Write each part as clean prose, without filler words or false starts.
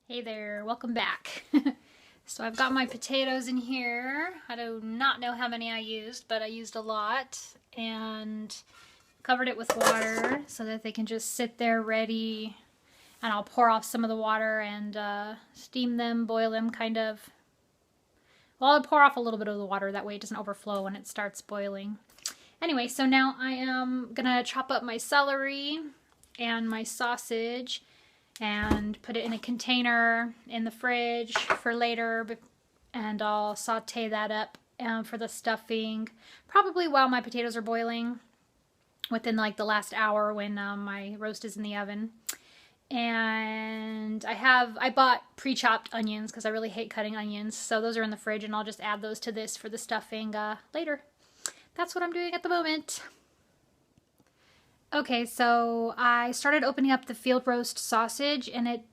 Hey there, welcome back. So I've got my potatoes in here. I do not know how many I used, but I used a lot, and covered it with water so that they can just sit there ready, and I'll pour off some of the water and steam them, boil them kind of. Well, I'll pour off a little bit of the water, that way it doesn't overflow when it starts boiling. Anyway, so now I am gonna chop up my celery and my sausage and put it in a container in the fridge for later, and I'll saute that up for the stuffing, probably while my potatoes are boiling, within like the last hour when my roast is in the oven. And I bought pre-chopped onions because I really hate cutting onions, so those are in the fridge, and I'll just add those to this for the stuffing later. That's what I'm doing at the moment. Okay, so I started opening up the field roast sausage, and it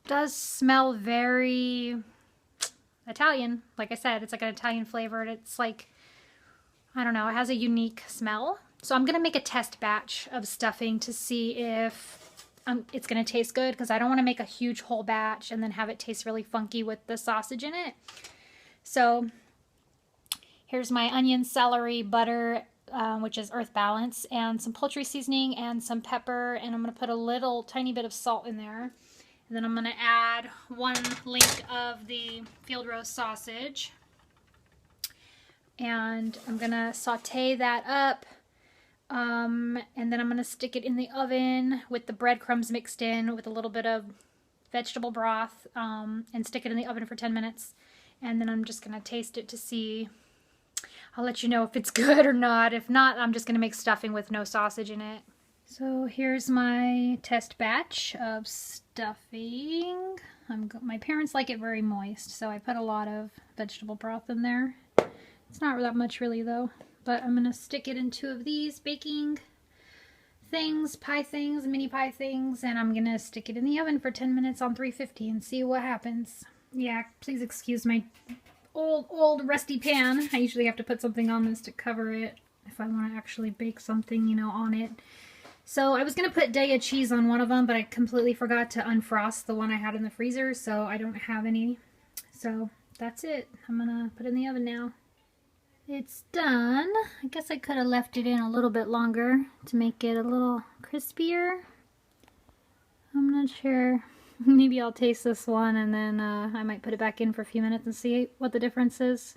does smell very Italian. Like I said, it's like an Italian flavor. It's like, I don't know, it has a unique smell. So I'm going to make a test batch of stuffing to see if it's going to taste good, because I don't want to make a huge whole batch and then have it taste really funky with the sausage in it. So here's my onion, celery, butter, which is Earth Balance, and some poultry seasoning and some pepper, and I'm going to put a little tiny bit of salt in there. And then I'm going to add 1 link of the field roast sausage, and I'm going to saute that up, and then I'm going to stick it in the oven with the breadcrumbs mixed in with a little bit of vegetable broth, and stick it in the oven for 10 minutes, and then I'm just going to taste it to see. I'll let you know if it's good or not. If not, I'm just going to make stuffing with no sausage in it. So here's my test batch of stuffing. My parents like it very moist, so I put a lot of vegetable broth in there. It's not that much really though, but I'm going to stick it in 2 of these baking things, pie things, mini pie things, and I'm going to stick it in the oven for 10 minutes on 350 and see what happens. Yeah, please excuse my old rusty pan. I usually have to put something on this to cover it if I want to actually bake something, you know, on it. So I was going to put Daya cheese on one of them, but I completely forgot to unfrost the one I had in the freezer, so I don't have any. So that's it. I'm going to put it in the oven now. It's done. I guess I could have left it in a little bit longer to make it a little crispier. I'm not sure. Maybe I'll taste this one, and then I might put it back in for a few minutes and see what the difference is.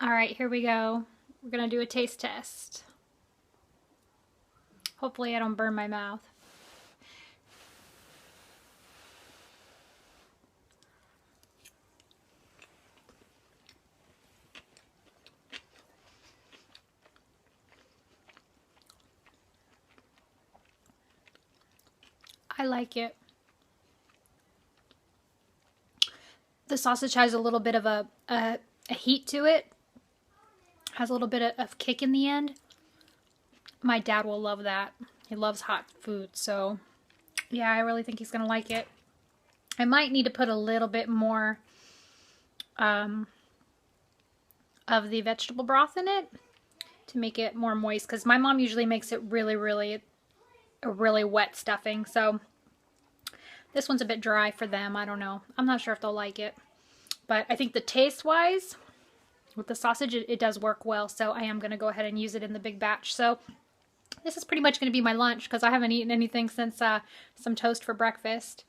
Alright, here we go. We're going to do a taste test. Hopefully I don't burn my mouth. I like it. The sausage has a little bit of a heat to it. Has a little bit of kick in the end. My dad will love that. He loves hot food, so yeah, I really think he's going to like it. I might need to put a little bit more of the vegetable broth in it to make it more moist, because my mom usually makes it really wet stuffing, so this one's a bit dry for them. I don't know. I'm not sure if they'll like it. But I think the taste-wise, with the sausage, it does work well. So I am going to go ahead and use it in the big batch. So this is pretty much going to be my lunch, because I haven't eaten anything since some toast for breakfast.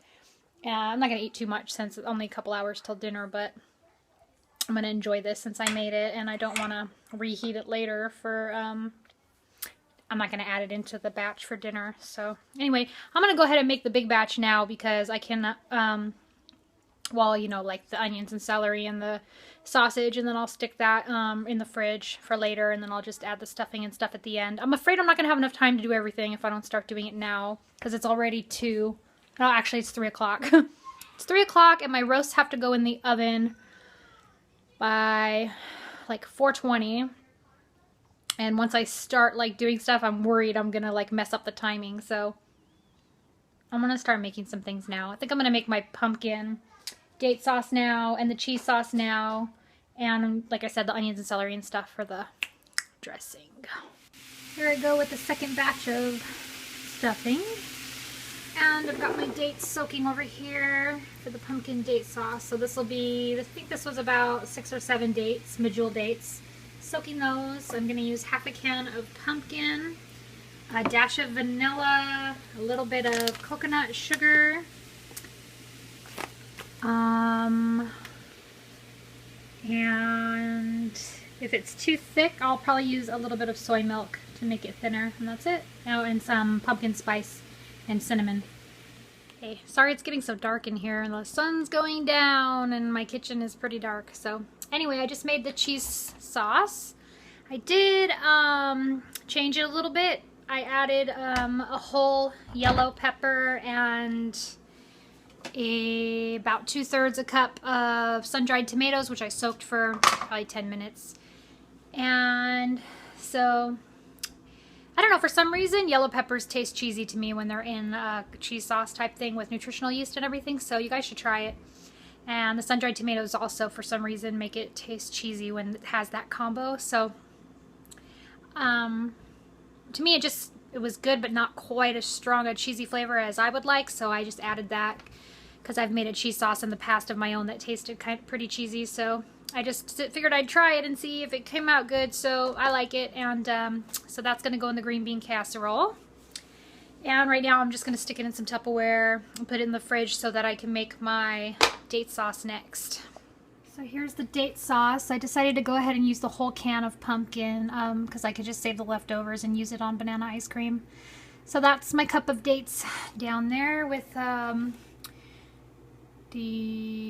I'm not going to eat too much since it's only a couple hours till dinner. But I'm going to enjoy this since I made it. And I don't want to reheat it later for... I'm not going to add it into the batch for dinner. So anyway, I'm going to go ahead and make the big batch now, because I can, well, you know, like the onions and celery and the sausage, and then I'll stick that in the fridge for later, and then I'll just add the stuffing and stuff at the end. I'm afraid I'm not going to have enough time to do everything if I don't start doing it now, because it's already 2. No, actually it's 3 o'clock. It's 3 o'clock, and my roasts have to go in the oven by like 4:20. And once I start like doing stuff, I'm worried I'm gonna like mess up the timing. So I'm gonna start making some things now. I think I'm gonna make my pumpkin date sauce now, and the cheese sauce now, and like I said, the onions and celery and stuff for the dressing. Here I go with the second batch of stuffing. And I've got my dates soaking over here for the pumpkin date sauce. So this will be, I think this was about 6 or 7 dates, medjool dates. Soaking those. I'm going to use half a can of pumpkin, a dash of vanilla, a little bit of coconut sugar, and if it's too thick, I'll probably use a little bit of soy milk to make it thinner, and that's it. Oh, and some pumpkin spice and cinnamon. Okay, sorry it's getting so dark in here, and the sun's going down, and my kitchen is pretty dark. So anyway, I just made the cheese sauce. I did change it a little bit. I added a whole yellow pepper and about 2/3 a cup of sun-dried tomatoes, which I soaked for probably 10 minutes. And so, I don't know, for some reason, yellow peppers taste cheesy to me when they're in a cheese sauce type thing with nutritional yeast and everything, so you guys should try it. And the sun-dried tomatoes also, for some reason, make it taste cheesy when it has that combo. So, to me, it was good, but not quite as strong a cheesy flavor as I would like, so I just added that because I've made a cheese sauce in the past of my own that tasted pretty cheesy, so I just figured I'd try it and see if it came out good, so I like it. And so that's going to go in the green bean casserole. And right now I'm just going to stick it in some Tupperware and put it in the fridge so that I can make my date sauce next. So here's the date sauce. I decided to go ahead and use the whole can of pumpkin because I could just save the leftovers and use it on banana ice cream. So that's my cup of dates down there with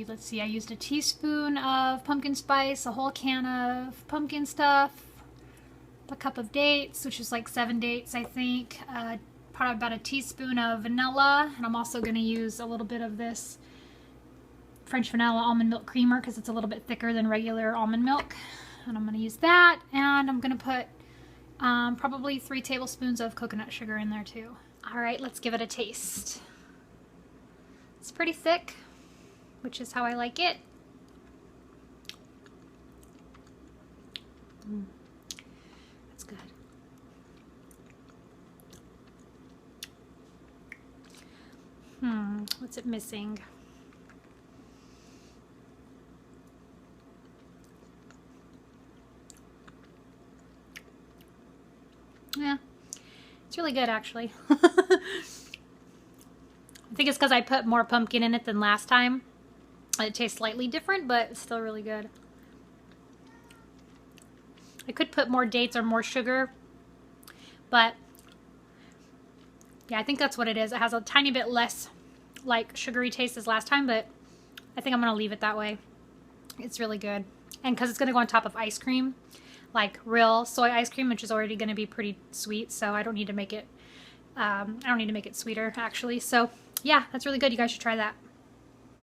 let's see, I used a teaspoon of pumpkin spice, a whole can of pumpkin stuff, a cup of dates, which is like 7 dates, I think, probably about a teaspoon of vanilla, and I'm also going to use a little bit of this French vanilla almond milk creamer because it's a little bit thicker than regular almond milk, and I'm going to use that, and I'm going to put probably 3 tablespoons of coconut sugar in there too. Alright, let's give it a taste. It's pretty thick, which is how I like it. That's good. What's it missing? Yeah, it's really good actually. I think it's because I put more pumpkin in it than last time. It tastes slightly different, but it's still really good. I could put more dates or more sugar, but yeah, I think that's what it is. It has a tiny bit less like sugary taste as last time, but I think I'm going to leave it that way. It's really good. And because it's going to go on top of ice cream, like real soy ice cream, which is already going to be pretty sweet, so I don't need to make it sweeter actually. So yeah, that's really good. You guys should try that.